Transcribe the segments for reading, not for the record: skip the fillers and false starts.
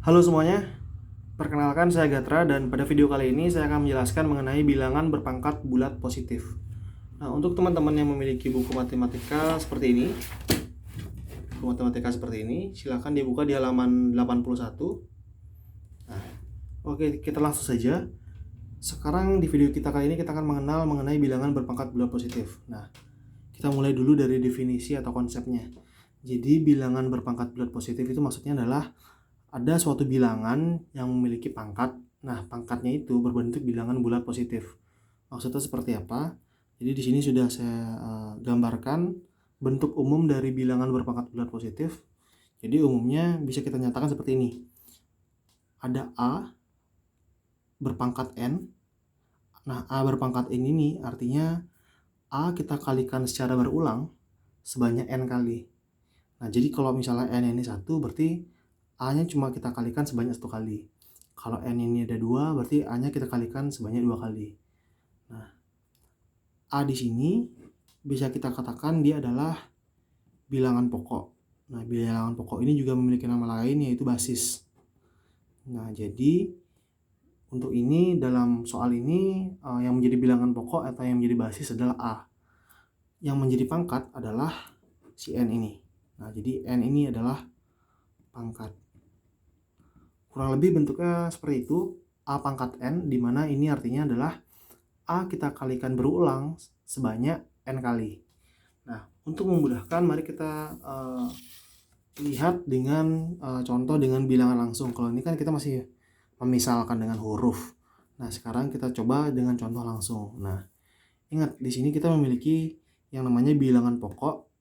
Halo semuanya, perkenalkan saya Gatra dan pada video kali ini saya akan menjelaskan mengenai bilangan berpangkat bulat positif. Nah, untuk teman-teman yang memiliki buku matematika seperti ini, silakan dibuka di halaman 81. Nah, oke, kita langsung saja. Sekarang di video kita kali ini kita akan mengenal mengenai bilangan berpangkat bulat positif. Nah, kita mulai dulu dari definisi atau konsepnya. Jadi bilangan berpangkat bulat positif itu maksudnya adalah ada suatu bilangan yang memiliki pangkat. Nah, pangkatnya itu berbentuk bilangan bulat positif. Maksudnya seperti apa? Jadi di sini sudah saya gambarkan bentuk umum dari bilangan berpangkat bulat positif. Jadi umumnya bisa kita nyatakan seperti ini. Ada A berpangkat N. Nah, A berpangkat N ini artinya A kita kalikan secara berulang sebanyak N kali. Nah, jadi kalau misalnya N ini 1, berarti A-nya cuma kita kalikan sebanyak 1 kali. Kalau N ini ada 2, berarti A-nya kita kalikan sebanyak 2 kali. Nah, A di sini bisa kita katakan dia adalah bilangan pokok. Nah, bilangan pokok ini juga memiliki nama lain yaitu basis. Nah, jadi untuk ini dalam soal ini yang menjadi bilangan pokok atau yang menjadi basis adalah A. Yang menjadi pangkat adalah si N ini. Nah, jadi N ini adalah pangkat. Kurang lebih bentuknya seperti itu, A pangkat N, di mana ini artinya adalah A kita kalikan berulang sebanyak N kali. Nah, untuk memudahkan, mari kita lihat dengan contoh dengan bilangan langsung. Kalau ini kan kita masih memisalkan dengan huruf. Nah, sekarang kita coba dengan contoh langsung. Nah, ingat di sini kita memiliki yang namanya bilangan pokok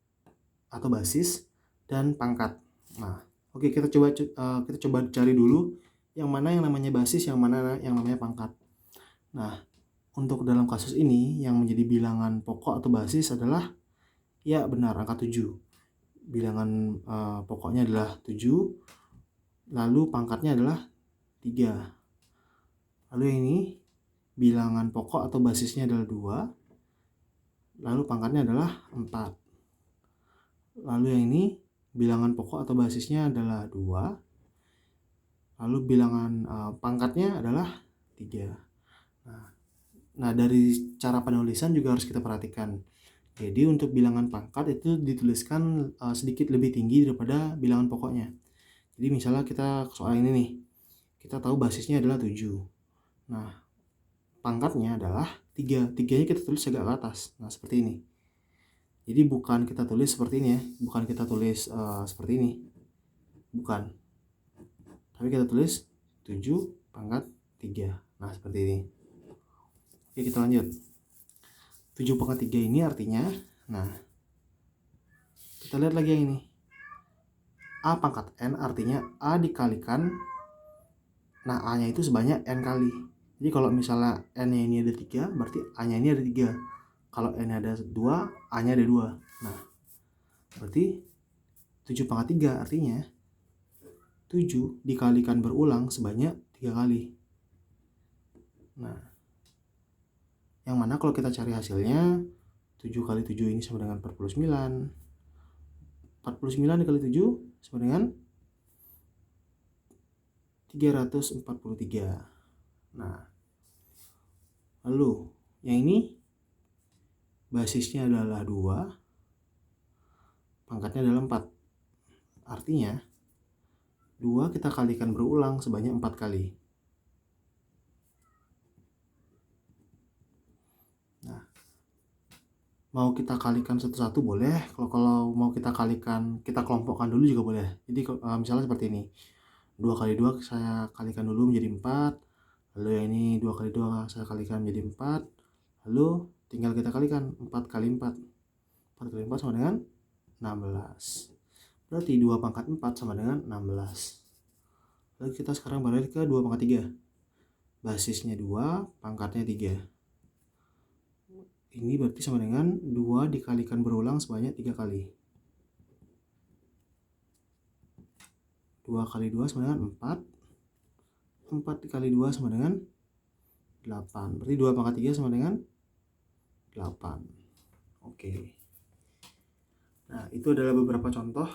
atau basis dan pangkat. Nah, oke, kita coba cari dulu yang mana yang namanya basis, yang mana yang namanya pangkat. Nah, untuk dalam kasus ini yang menjadi bilangan pokok atau basis adalah ya benar angka 7. Bilangan pokoknya adalah 7, lalu pangkatnya adalah 3. Lalu yang ini bilangan pokok atau basisnya adalah 2, lalu pangkatnya adalah 4. Lalu yang ini bilangan pokok atau basisnya adalah 2, lalu bilangan pangkatnya adalah 3. Nah, dari cara penulisan juga harus kita perhatikan. Jadi untuk bilangan pangkat itu dituliskan sedikit lebih tinggi daripada bilangan pokoknya. Jadi misalnya kita soal ini nih, kita tahu basisnya adalah 7. Nah, pangkatnya adalah 3. 3-nya kita tulis agak ke atas. Nah, seperti ini. Jadi bukan kita tulis seperti ini ya, bukan kita tulis seperti ini. Bukan. Tapi kita tulis 7 pangkat 3. Nah, seperti ini. Oke, kita lanjut. 7 pangkat 3 ini artinya, nah, kita lihat lagi yang ini. A pangkat N artinya A dikalikan, nah A-nya itu sebanyak N kali. Jadi kalau misalnya N-nya ini ada 3, berarti A-nya ini ada 3. Kalau N-nya ada 2, A-nya ada 2. Nah, berarti 7 pangkat 3 artinya 7 dikalikan berulang sebanyak 3 kali. Nah, yang mana kalau kita cari hasilnya, 7 kali 7 ini sama dengan 49. 49 dikali 7 sama dengan 343. Nah, lalu yang ini basisnya adalah 2, pangkatnya adalah 4. Artinya 2 kita kalikan berulang sebanyak 4 kali. Nah, mau kita kalikan satu-satu boleh. Kalau mau kita kalikan, kita kelompokkan dulu juga boleh. Jadi misalnya seperti ini. 2 kali 2 saya kalikan dulu menjadi 4. Lalu yang ini 2 kali 2 saya kalikan menjadi 4. Lalu tinggal kita kalikan 4 kali 4. 4 kali 4 sama dengan 16. Berarti 2 pangkat 4 sama dengan 16. Lalu kita sekarang balik ke 2 pangkat 3. Basisnya 2, pangkatnya 3. Ini berarti sama dengan 2 dikalikan berulang sebanyak 3 kali. 2 kali 2 sama dengan 4. 4 dikali 2 sama dengan 8. Berarti 2 pangkat 3 sama dengan 8. Oke. Nah, itu adalah beberapa contoh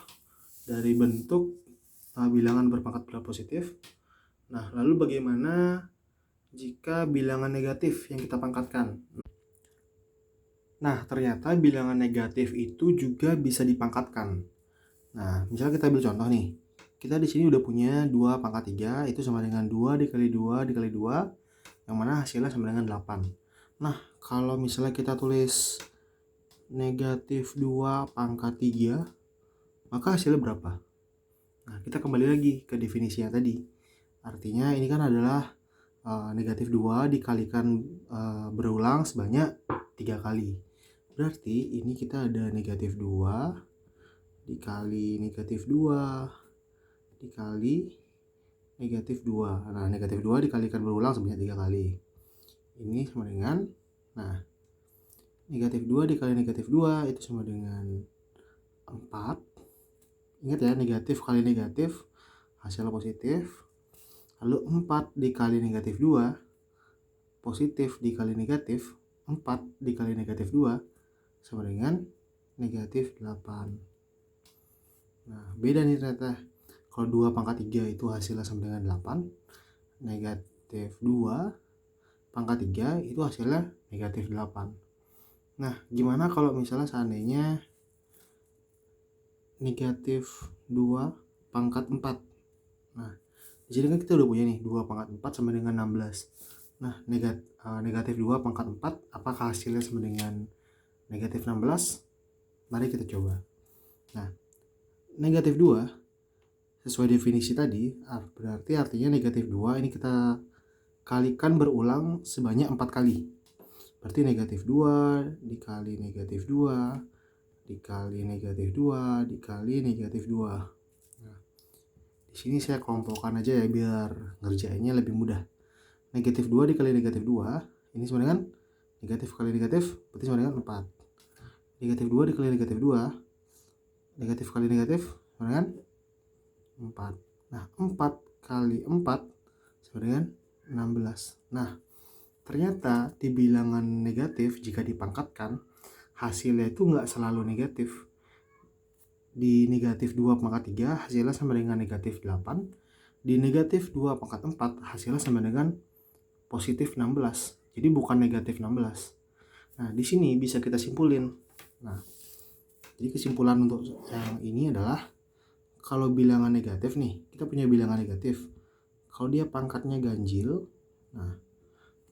dari bentuk bilangan berpangkat bulat positif. Nah, lalu bagaimana jika bilangan negatif yang kita pangkatkan? Nah, ternyata bilangan negatif itu juga bisa dipangkatkan. Nah, misalnya kita ambil contoh nih. Kita di sini udah punya 2 pangkat 3, itu sama dengan 2 dikali 2 dikali 2, yang mana hasilnya sama dengan 8. Nah, kalau misalnya kita tulis negatif 2 pangkat 3, maka hasilnya berapa? Nah, kita kembali lagi ke definisinya tadi. Artinya ini kan adalah negatif 2 dikalikan berulang sebanyak 3 kali. Berarti ini kita ada negatif 2 dikali negatif 2 dikali negatif 2. Nah, negatif 2 dikalikan berulang sebanyak 3 kali. Ini sama dengan, nah, negatif 2 dikali negatif 2 itu sama dengan 4. Ingat ya, negatif kali negatif hasilnya positif. Lalu 4 dikali negatif 2, positif dikali negatif, 4 dikali negatif 2 sama dengan negatif 8. Nah, beda nih ternyata. Kalau 2 pangkat 3 itu hasilnya sama dengan 8, negatif 2 pangkat 3 itu hasilnya negatif 8. Nah, gimana kalau misalnya seandainya negatif 2 pangkat 4? Nah, di sini kan kita udah punya nih 2 pangkat 4 sama dengan 16. Nah, negatif 2 pangkat 4, apakah hasilnya sama dengan negatif 16? Mari kita coba. Nah, negatif 2 sesuai definisi tadi, berarti artinya negatif 2 ini kita kalikan berulang sebanyak 4 kali. Berarti negatif 2 dikali negatif 2 dikali negatif 2 dikali negatif 2. Nah, di sini saya kelompokkan aja ya biar ngerjainnya lebih mudah. Negatif 2 dikali negatif 2 ini sama dengan negatif kali negatif, berarti sama dengan 4. Negatif 2 dikali negatif 2, negatif kali negatif sama dengan 4. Nah, 4 kali 4 sama dengan 16. Nah, ternyata di bilangan negatif jika dipangkatkan hasilnya itu nggak selalu negatif. Di negatif 2 pangkat 3 hasilnya sama dengan negatif 8. Di negatif 2 pangkat 4 hasilnya sama dengan positif 16. Jadi bukan negatif 16. Nah, di sini bisa kita simpulin. Nah, jadi kesimpulan untuk yang ini adalah kalau bilangan negatif nih, kita punya bilangan negatif. Kalau dia pangkatnya ganjil, nah,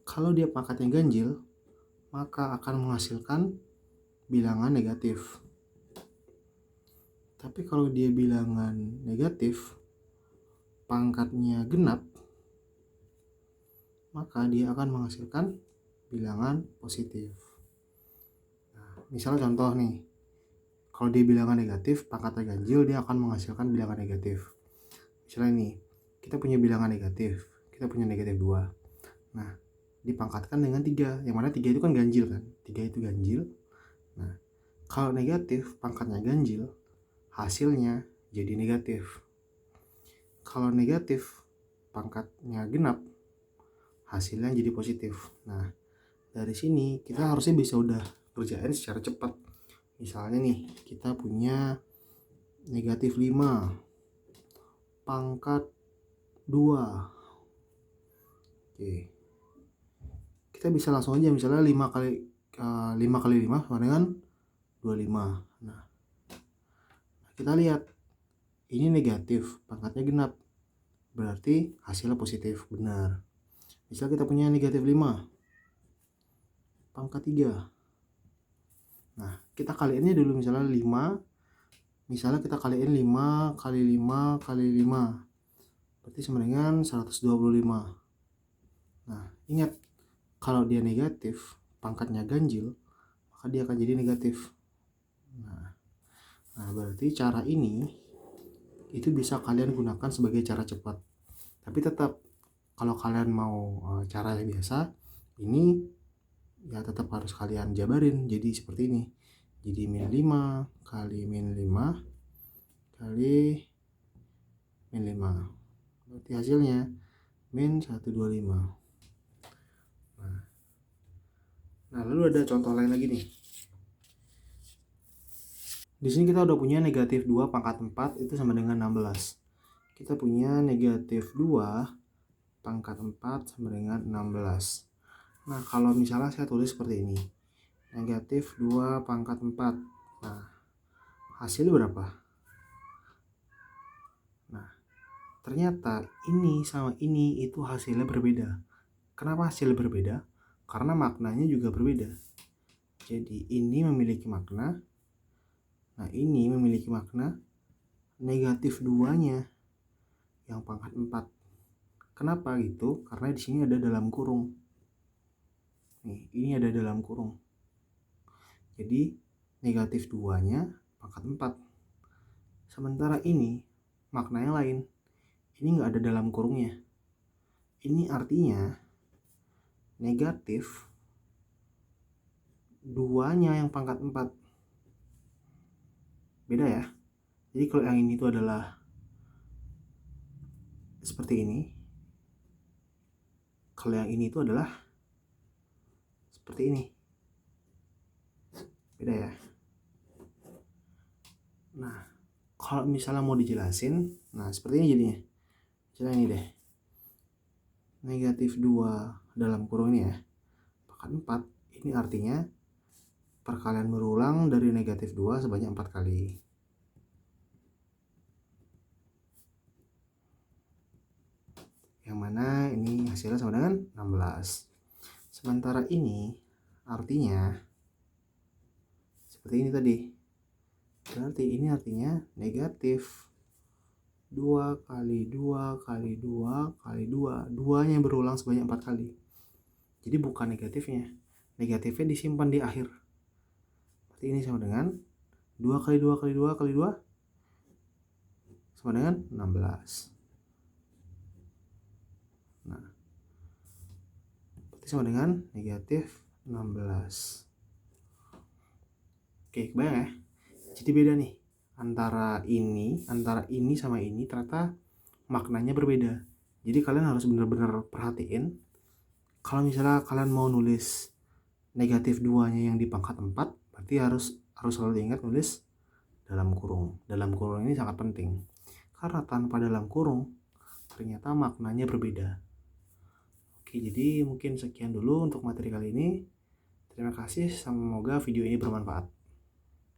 kalau dia pangkatnya ganjil, maka akan menghasilkan bilangan negatif. Tapi kalau dia bilangan negatif, pangkatnya genap, maka dia akan menghasilkan bilangan positif. Nah, misalnya contoh nih, kalau dia bilangan negatif, pangkatnya ganjil, dia akan menghasilkan bilangan negatif. Misalnya nih, kita punya bilangan negatif, kita punya negatif 2. Nah, dipangkatkan dengan 3, yang mana 3 itu kan ganjil kan, 3 itu ganjil. Nah, kalau negatif pangkatnya ganjil, hasilnya jadi negatif. Kalau negatif pangkatnya genap, hasilnya jadi positif. Nah, dari sini kita harusnya bisa udah kerjain secara cepat. Misalnya nih, kita punya negatif 5 pangkat 2. Oke, kita bisa langsung aja misalnya 5 kali 5 sama dengan 25. Nah, kita lihat ini negatif, pangkatnya genap, berarti hasilnya positif, benar. Misal kita punya negatif 5 pangkat 3. Nah, kita kaliinnya dulu misalnya 5. Misalnya kita kaliin 5 kali 5 kali 5, berarti sama dengan 125. Nah, ingat, kalau dia negatif, pangkatnya ganjil, maka dia akan jadi negatif. Nah, berarti cara ini itu bisa kalian gunakan sebagai cara cepat. Tapi tetap, kalau kalian mau cara yang biasa, ini ya tetap harus kalian jabarin. Jadi seperti ini. Jadi min 5 kali min 5 kali min 5. Berarti hasilnya min 125. Nah, lalu ada contoh lain lagi nih. Di sini kita udah punya negatif 2 pangkat 4 itu sama dengan 16. kita punya negatif 2 pangkat 4 sama dengan 16. Nah, kalau misalnya saya tulis seperti ini, negatif 2 pangkat 4. Nah, hasilnya berapa? Nah, ternyata ini sama ini itu hasilnya berbeda. Kenapa hasilnya berbeda? Karena maknanya juga berbeda. Jadi ini memiliki makna, nah ini memiliki makna negatif 2-nya yang pangkat 4. Kenapa gitu? Karena di sini ada dalam kurung. Nih, ini ada dalam kurung. Jadi negatif 2-nya pangkat 4. Sementara ini maknanya lain. Ini nggak ada dalam kurungnya. Ini artinya negatif 2-nya yang pangkat 4. Beda ya. Jadi kalau yang ini itu adalah seperti ini. Kalau yang ini itu adalah seperti ini. Beda ya. Nah, kalau misalnya mau dijelasin, nah seperti ini jadinya. Misalnya ini deh. Negatif 2 dalam kurung ini ya. Pangkat 4. Ini artinya perkalian berulang dari negatif 2 sebanyak 4 kali. Yang mana ini hasilnya sama dengan 16. Sementara ini artinya seperti ini tadi. Berarti ini artinya negatif 2 kali 2 kali 2 kali 2. 2-nya berulang sebanyak 4 kali. Jadi bukan negatifnya. Negatifnya disimpan di akhir. Berarti ini sama dengan 2 kali 2 kali 2 kali 2 sama dengan 16. Nah, berarti sama dengan negatif 16. Oke, kebayang ya? Jadi beda nih. Antara ini sama ini ternyata maknanya berbeda. Jadi kalian harus benar-benar perhatiin. Kalau misalnya kalian mau nulis negatif 2-nya yang di pangkat 4, berarti harus selalu ingat nulis dalam kurung. Dalam kurung ini sangat penting. Karena tanpa dalam kurung, ternyata maknanya berbeda. Oke, jadi mungkin sekian dulu untuk materi kali ini. Terima kasih, semoga video ini bermanfaat.